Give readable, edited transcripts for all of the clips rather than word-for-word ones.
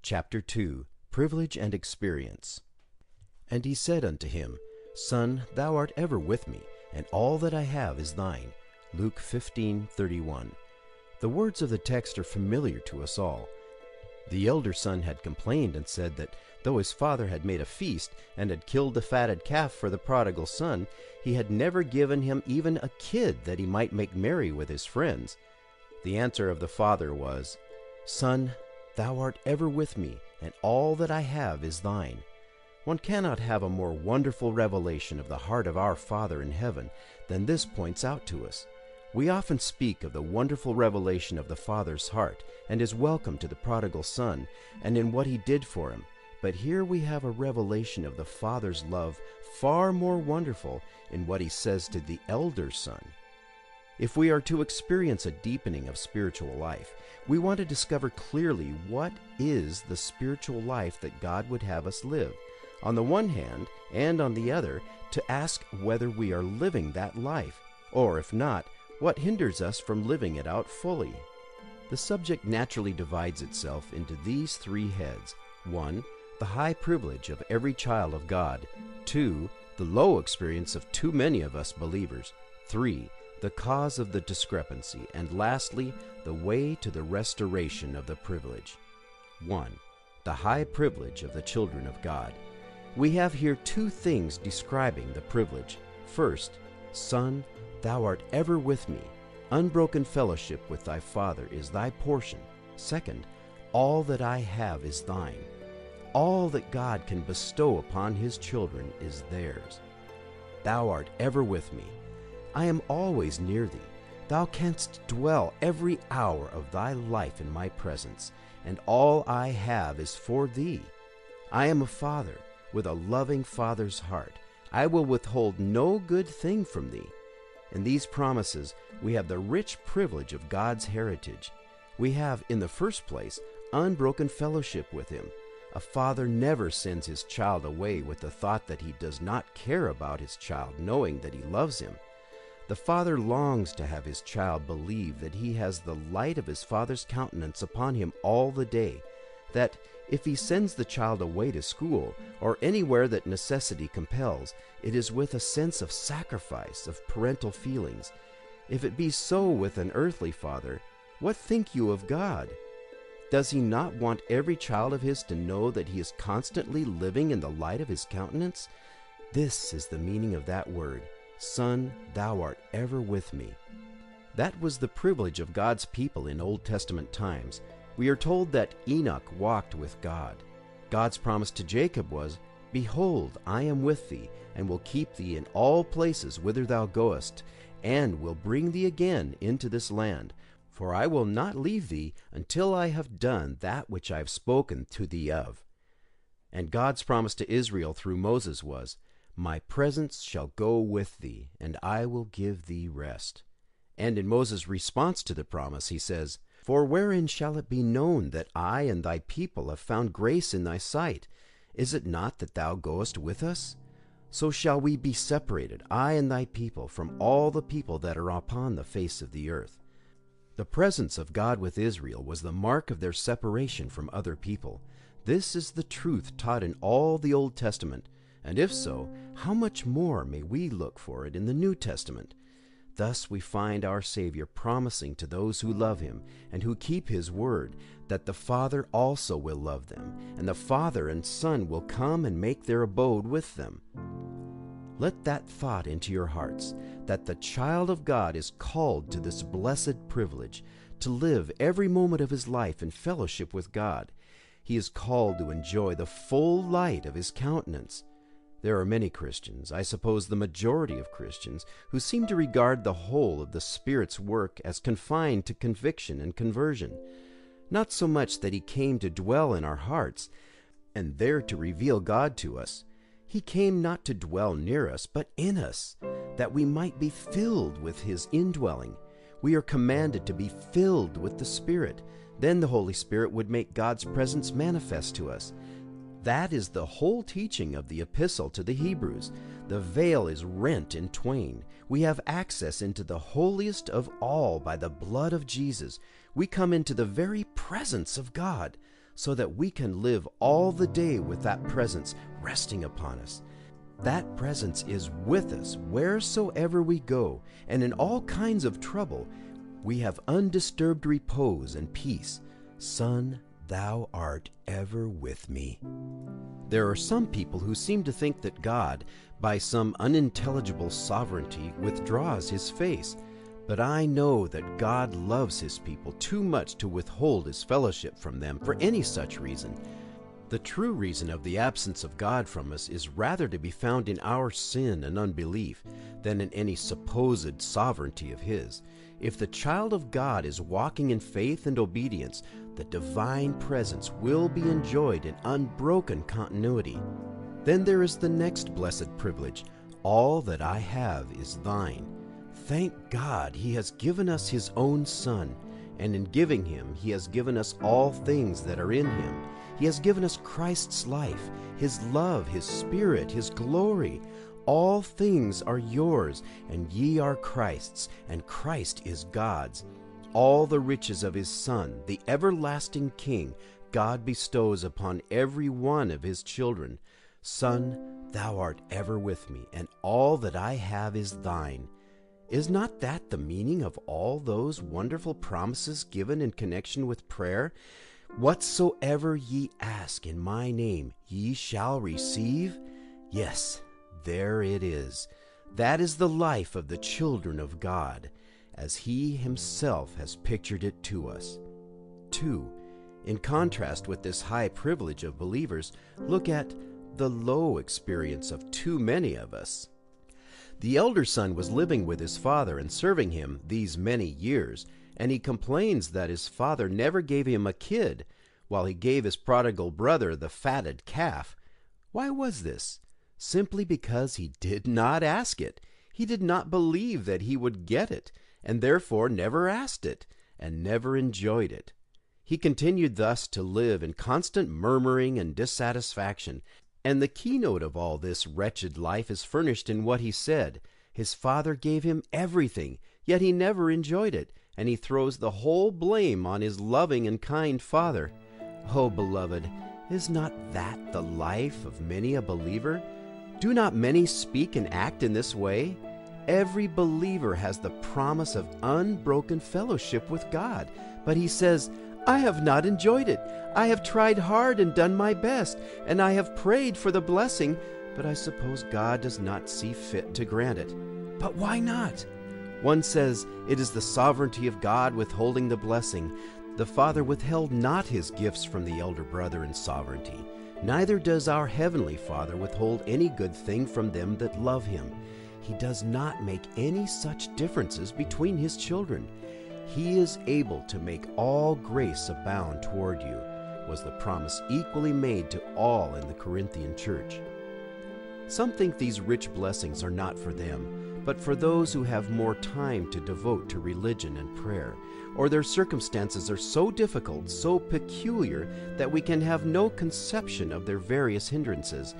Chapter 2, Privilege and Experience. And he said unto him, Son, thou art ever with me, and all that I have is thine. Luke 15:31. The words of the text are familiar to us all. The elder son had complained and said that though his father had made a feast and had killed the fatted calf for the prodigal son, he had never given him even a kid that he might make merry with his friends. The answer of the father was, Son, thou art ever with me, and all that I have is thine. One cannot have a more wonderful revelation of the heart of our Father in heaven than this points out to us. We often speak of the wonderful revelation of the Father's heart and his welcome to the prodigal son and in what he did for him. But here we have a revelation of the Father's love far more wonderful in what he says to the elder son. If we are to experience a deepening of spiritual life, we want to discover clearly what is the spiritual life that God would have us live, on the one hand, and on the other, to ask whether we are living that life, or if not, what hinders us from living it out fully. The subject naturally divides itself into these three heads. 1. The high privilege of every child of God. 2. The low experience of too many of us believers. 3. The cause of the discrepancy. And lastly, the way to the restoration of the privilege. 1. The high privilege of the children of God. We have here two things describing the privilege. First, Son, thou art ever with me. Unbroken fellowship with thy Father is thy portion. Second, all that I have is thine. All that God can bestow upon his children is theirs. Thou art ever with me. I am always near thee. Thou canst dwell every hour of thy life in my presence, and all I have is for thee. I am a father with a loving father's heart. I will withhold no good thing from thee. In these promises, we have the rich privilege of God's heritage. We have, in the first place, unbroken fellowship with him. A father never sends his child away with the thought that he does not care about his child, knowing that he loves him. The father longs to have his child believe that he has the light of his father's countenance upon him all the day, that if he sends the child away to school or anywhere that necessity compels, it is with a sense of sacrifice, of parental feelings. If it be so with an earthly father, what think you of God? Does he not want every child of his to know that he is constantly living in the light of his countenance? This is the meaning of that word, Son, thou art ever with me. That was the privilege of God's people in Old Testament times. We are told that Enoch walked with God. God's promise to Jacob was, Behold, I am with thee, and will keep thee in all places whither thou goest, and will bring thee again into this land. For I will not leave thee until I have done that which I have spoken to thee of. And God's promise to Israel through Moses was, My presence shall go with thee, and I will give thee rest. And in Moses' response to the promise, he says, For wherein shall it be known that I and thy people have found grace in thy sight? Is it not that thou goest with us? So shall we be separated, I and thy people, from all the people that are upon the face of the earth. The presence of God with Israel was the mark of their separation from other people. This is the truth taught in all the Old Testament, and if so, how much more may we look for it in the New Testament? Thus we find our Savior promising to those who love him and who keep his word that the Father also will love them, and the Father and Son will come and make their abode with them. Let that thought into your hearts, that the child of God is called to this blessed privilege, to live every moment of his life in fellowship with God. He is called to enjoy the full light of his countenance. There are many Christians, I suppose the majority of Christians, who seem to regard the whole of the Spirit's work as confined to conviction and conversion. Not so much that he came to dwell in our hearts, and there to reveal God to us. He came not to dwell near us, but in us, that we might be filled with his indwelling. We are commanded to be filled with the Spirit. Then the Holy Spirit would make God's presence manifest to us. That is the whole teaching of the epistle to the Hebrews. The veil is rent in twain. We have access into the holiest of all by the blood of Jesus. We come into the very presence of God. so that we can live all the day with that presence resting upon us. That presence is with us wheresoever we go, and in all kinds of trouble we have undisturbed repose and peace. Son, thou art ever with me. There are some people who seem to think that God, by some unintelligible sovereignty, withdraws his face. But I know that God loves his people too much to withhold his fellowship from them for any such reason. The true reason of the absence of God from us is rather to be found in our sin and unbelief than in any supposed sovereignty of his. If the child of God is walking in faith and obedience, the divine presence will be enjoyed in unbroken continuity. Then there is the next blessed privilege. All that I have is thine. Thank God he has given us his own Son, and in giving him he has given us all things that are in him. He has given us Christ's life, his love, his Spirit, his glory. All things are yours, and ye are Christ's, and Christ is God's. All the riches of his Son, the everlasting King, God bestows upon every one of his children. Son, thou art ever with me, and all that I have is thine. Is not that the meaning of all those wonderful promises given in connection with prayer? Whatsoever ye ask in my name, ye shall receive? Yes, there it is. That is the life of the children of God, as he himself has pictured it to us. 2. In contrast with this high privilege of believers, look at the low experience of too many of us. The elder son was living with his father and serving him these many years, and he complains that his father never gave him a kid, while he gave his prodigal brother the fatted calf. Why was this? Simply because he did not ask it. He did not believe that he would get it, and therefore never asked it, and never enjoyed it. He continued thus to live in constant murmuring and dissatisfaction, and the keynote of all this wretched life is furnished in what he said. His father gave him everything, yet he never enjoyed it, and he throws the whole blame on his loving and kind father. Oh, beloved, is not that the life of many a believer? Do not many speak and act in this way? Every believer has the promise of unbroken fellowship with God, but he says, I have not enjoyed it. I have tried hard and done my best, and I have prayed for the blessing, but I suppose God does not see fit to grant it. But why not? One says, it is the sovereignty of God withholding the blessing. The Father withheld not his gifts from the elder brother in sovereignty. Neither does our heavenly Father withhold any good thing from them that love him. He does not make any such differences between his children. He is able to make all grace abound toward you, was the promise equally made to all in the Corinthian church. Some think these rich blessings are not for them, but for those who have more time to devote to religion and prayer, or their circumstances are so difficult, so peculiar, that we can have no conception of their various hindrances.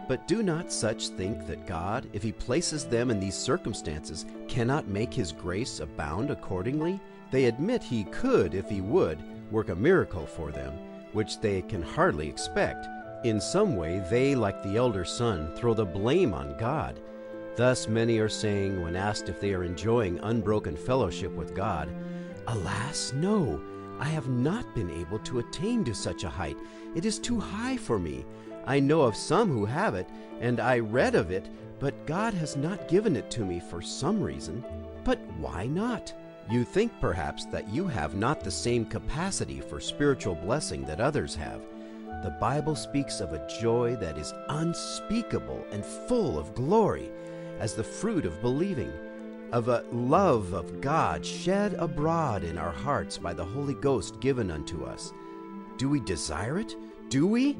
But do not such think that God, if he places them in these circumstances, cannot make his grace abound accordingly? They admit he could, if he would, work a miracle for them, which they can hardly expect. In some way they, like the elder son, throw the blame on God. Thus many are saying, when asked if they are enjoying unbroken fellowship with God, Alas, no, I have not been able to attain to such a height. It is too high for me. I know of some who have it, and I read of it, but God has not given it to me for some reason. But why not? You think perhaps that you have not the same capacity for spiritual blessing that others have. The Bible speaks of a joy that is unspeakable and full of glory, as the fruit of believing, of a love of God shed abroad in our hearts by the Holy Ghost given unto us. Do we desire it? Do we?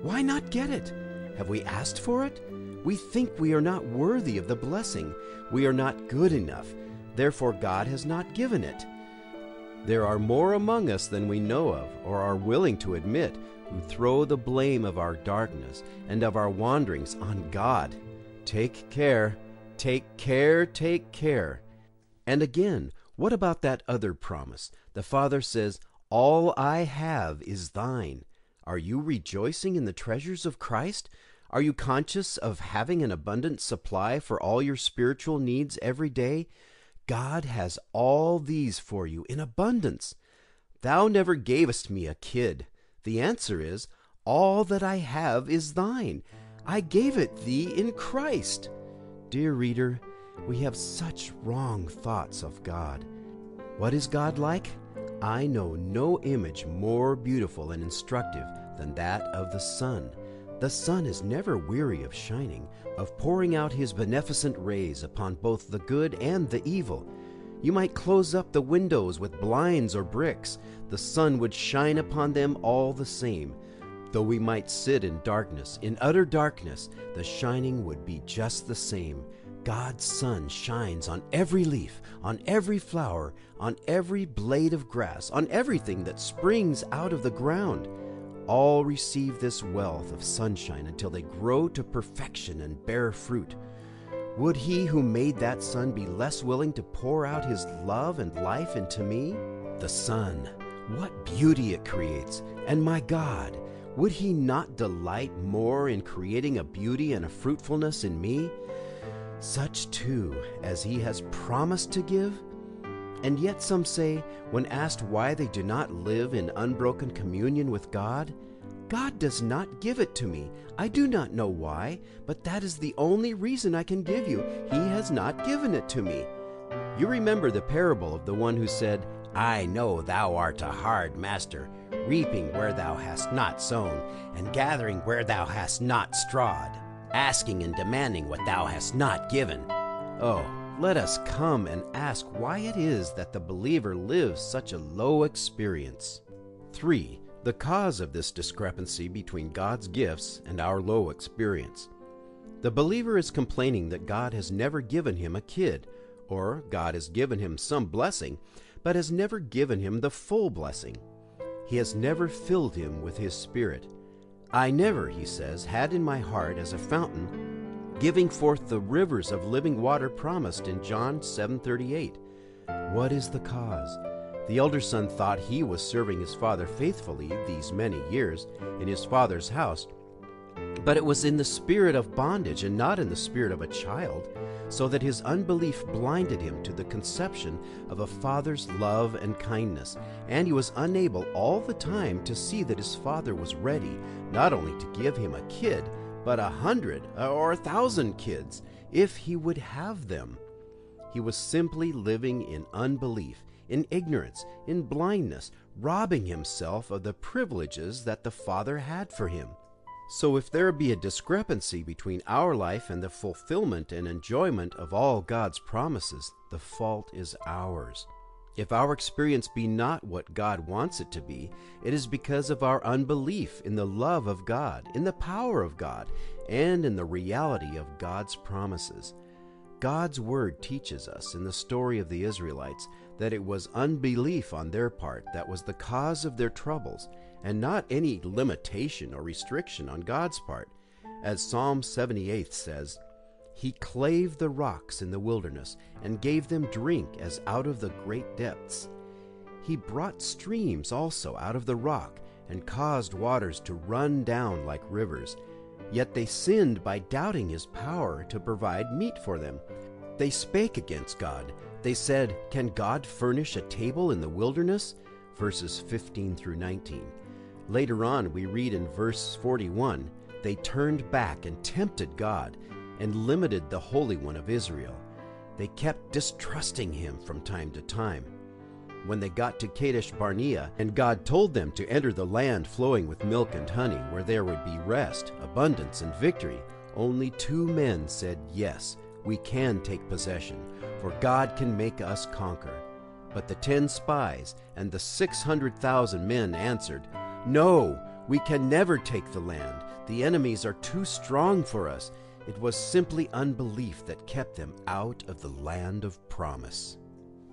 Why not get it? Have we asked for it? We think we are not worthy of the blessing. We are not good enough. Therefore God has not given it. There are more among us than we know of or are willing to admit who throw the blame of our darkness and of our wanderings on God. Take care, take care, take care. And again, what about that other promise? The Father says, All I have is thine. Are you rejoicing in the treasures of Christ? Are you conscious of having an abundant supply for all your spiritual needs every day? God has all these for you in abundance. Thou never gavest me a kid. The answer is, all that I have is thine. I gave it thee in Christ. Dear reader, we have such wrong thoughts of God. What is God like? I know no image more beautiful and instructive than that of the sun. The sun is never weary of shining, of pouring out his beneficent rays upon both the good and the evil. You might close up the windows with blinds or bricks. The sun would shine upon them all the same. Though we might sit in darkness, in utter darkness, the shining would be just the same. God's sun shines on every leaf, on every flower, on every blade of grass, on everything that springs out of the ground. All receive this wealth of sunshine until they grow to perfection and bear fruit. Would he who made that sun be less willing to pour out his love and life into me? The sun, what beauty it creates! And my God, would he not delight more in creating a beauty and a fruitfulness in me? Such too as he has promised to give? And yet some say, when asked why they do not live in unbroken communion with God, God does not give it to me. I do not know why, but that is the only reason I can give you. He has not given it to me. You remember the parable of the one who said, I know thou art a hard master, reaping where thou hast not sown, and gathering where thou hast not strawed, asking and demanding what thou hast not given. Oh, let us come and ask why it is that the believer lives such a low experience. 3. The cause of this discrepancy between God's gifts and our low experience. The believer is complaining that God has never given him a kid, or God has given him some blessing, but has never given him the full blessing. He has never filled him with his Spirit. I never, he says, had in my heart as a fountain, giving forth the rivers of living water promised in John 7:38. What is the cause? The elder son thought he was serving his father faithfully these many years in his father's house, but it was in the spirit of bondage and not in the spirit of a child, so that his unbelief blinded him to the conception of a father's love and kindness, and he was unable all the time to see that his father was ready not only to give him a kid, but 100 or 1,000 kids, if he would have them. He was simply living in unbelief, in ignorance, in blindness, robbing himself of the privileges that the Father had for him. So if there be a discrepancy between our life and the fulfillment and enjoyment of all God's promises, the fault is ours. If our experience be not what God wants it to be, it is because of our unbelief in the love of God, in the power of God, and in the reality of God's promises. God's Word teaches us in the story of the Israelites that it was unbelief on their part that was the cause of their troubles, and not any limitation or restriction on God's part. As Psalm 78 says, He clave the rocks in the wilderness, and gave them drink as out of the great depths. He brought streams also out of the rock, and caused waters to run down like rivers. Yet they sinned by doubting His power to provide meat for them. They spake against God. They said, Can God furnish a table in the wilderness? Verses 15 through 19. Later on, we read in verse 41, They turned back and tempted God, and limited the Holy One of Israel. They kept distrusting Him from time to time. When they got to Kadesh Barnea, and God told them to enter the land flowing with milk and honey, where there would be rest, abundance, and victory, only 2 men said, Yes, we can take possession, for God can make us conquer. But the 10 spies and the 600,000 men answered, No, we can never take the land. The enemies are too strong for us. It was simply unbelief that kept them out of the land of promise.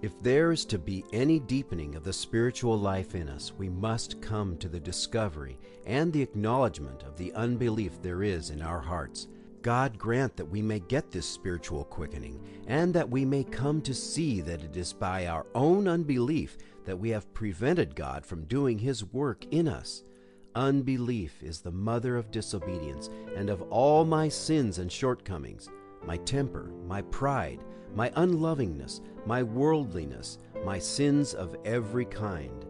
If there is to be any deepening of the spiritual life in us, we must come to the discovery and the acknowledgement of the unbelief there is in our hearts. God grant that we may get this spiritual quickening, and that we may come to see that it is by our own unbelief that we have prevented God from doing His work in us. Unbelief is the mother of disobedience and of all my sins and shortcomings, my temper, my pride, my unlovingness, my worldliness, my sins of every kind.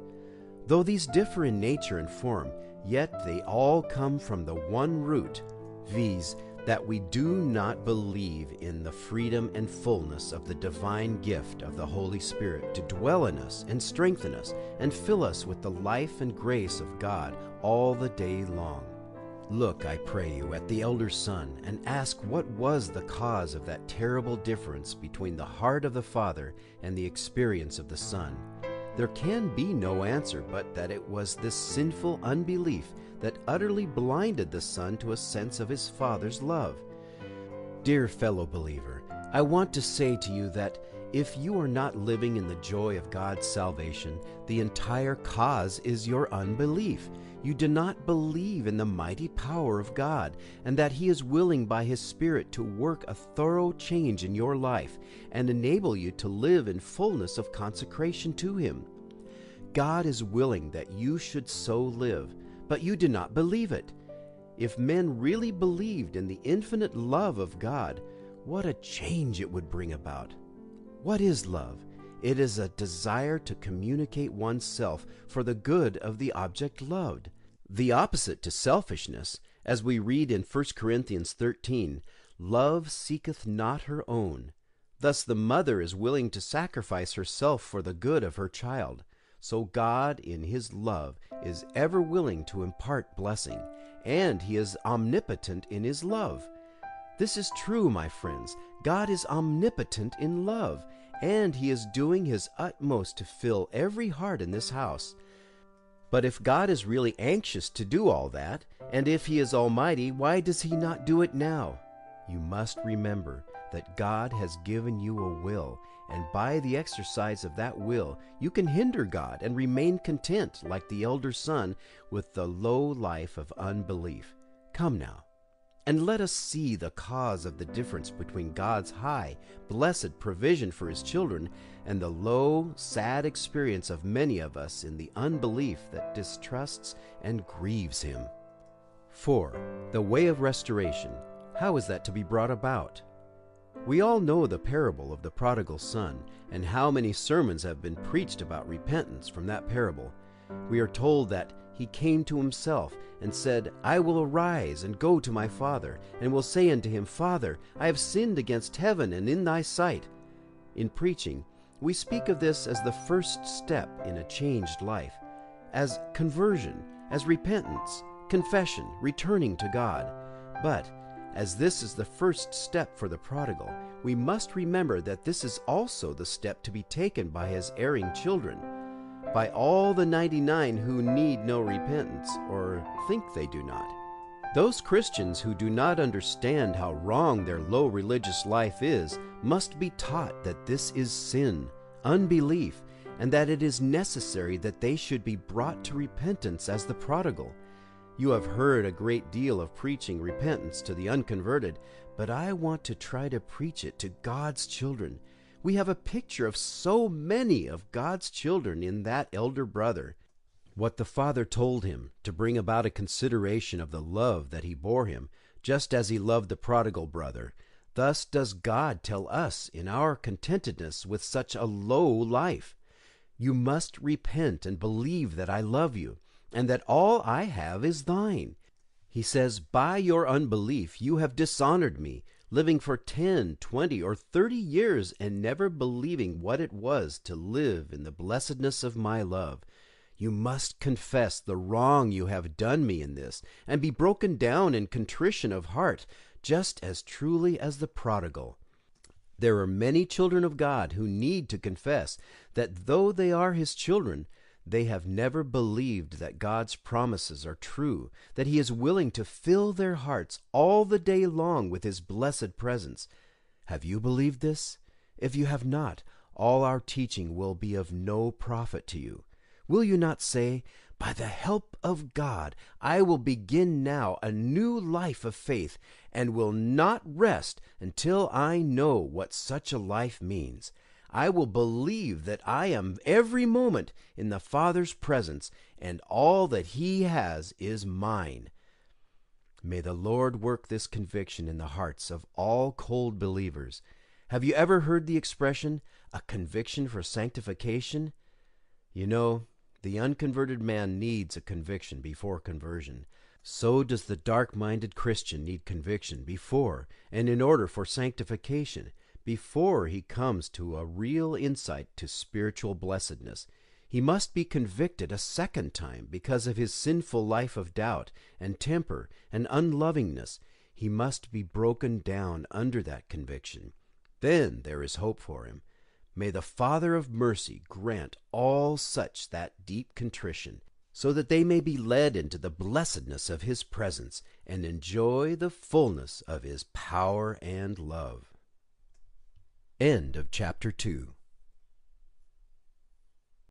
Though these differ in nature and form, yet they all come from the one root, viz., that we do not believe in the freedom and fullness of the divine gift of the Holy Spirit to dwell in us and strengthen us and fill us with the life and grace of God all the day long. Look, I pray you, at the elder son, and ask what was the cause of that terrible difference between the heart of the Father and the experience of the Son. There can be no answer but that it was this sinful unbelief that utterly blinded the Son to a sense of his Father's love. Dear fellow believer, I want to say to you that if you are not living in the joy of God's salvation, the entire cause is your unbelief. You do not believe in the mighty power of God, and that He is willing by His Spirit to work a thorough change in your life and enable you to live in fullness of consecration to Him. God is willing that you should so live, but you do not believe it. If men really believed in the infinite love of God, what a change it would bring about. What is love? It is a desire to communicate oneself for the good of the object loved. The opposite to selfishness, as we read in 1 Corinthians 13, love seeketh not her own. Thus the mother is willing to sacrifice herself for the good of her child. So God, in His love, is ever willing to impart blessing, and He is omnipotent in His love. This is true, my friends. God is omnipotent in love, and He is doing His utmost to fill every heart in this house. But if God is really anxious to do all that, and if He is almighty, why does He not do it now? You must remember that God has given you a will, and by the exercise of that will, you can hinder God and remain content, like the elder son, with the low life of unbelief. Come now, and let us see the cause of the difference between God's high, blessed provision for His children and the low, sad experience of many of us in the unbelief that distrusts and grieves Him. 4. The way of restoration. How is that to be brought about? We all know the parable of the prodigal son, and how many sermons have been preached about repentance from that parable. We are told that he came to himself and said, I will arise and go to my father, and will say unto him, Father, I have sinned against heaven and in thy sight. In preaching, we speak of this as the first step in a changed life, as conversion, as repentance, confession, returning to God. But as this is the first step for the prodigal, we must remember that this is also the step to be taken by his erring children, by all the 99 who need no repentance, or think they do not. Those Christians who do not understand how wrong their low religious life is must be taught that this is sin, unbelief, and that it is necessary that they should be brought to repentance as the prodigal. You have heard a great deal of preaching repentance to the unconverted, but I want to try to preach it to God's children. We have a picture of so many of God's children in that elder brother. What the Father told him to bring about a consideration of the love that He bore him, just as He loved the prodigal brother, thus does God tell us in our contentedness with such a low life. You must repent and believe that I love you, and that all I have is thine. He says, by your unbelief you have dishonored me, living for 10, 20, or 30 years and never believing what it was to live in the blessedness of my love. You must confess the wrong you have done me in this, and be broken down in contrition of heart, just as truly as the prodigal. There are many children of God who need to confess that though they are His children, they have never believed that God's promises are true, that He is willing to fill their hearts all the day long with His blessed presence. Have you believed this? If you have not, all our teaching will be of no profit to you. Will you not say, By the help of God, I will begin now a new life of faith, and will not rest until I know what such a life means. I will believe that I am every moment in the Father's presence, and all that He has is mine. May the Lord work this conviction in the hearts of all cold believers. Have you ever heard the expression, a conviction for sanctification? You know, the unconverted man needs a conviction before conversion. So does the dark-minded Christian need conviction before and in order for sanctification, before he comes to a real insight to spiritual blessedness. He must be convicted a second time because of his sinful life of doubt and temper and unlovingness. He must be broken down under that conviction. Then there is hope for him. May the Father of mercy grant all such that deep contrition, so that they may be led into the blessedness of His presence and enjoy the fullness of His power and love. End of chapter 2.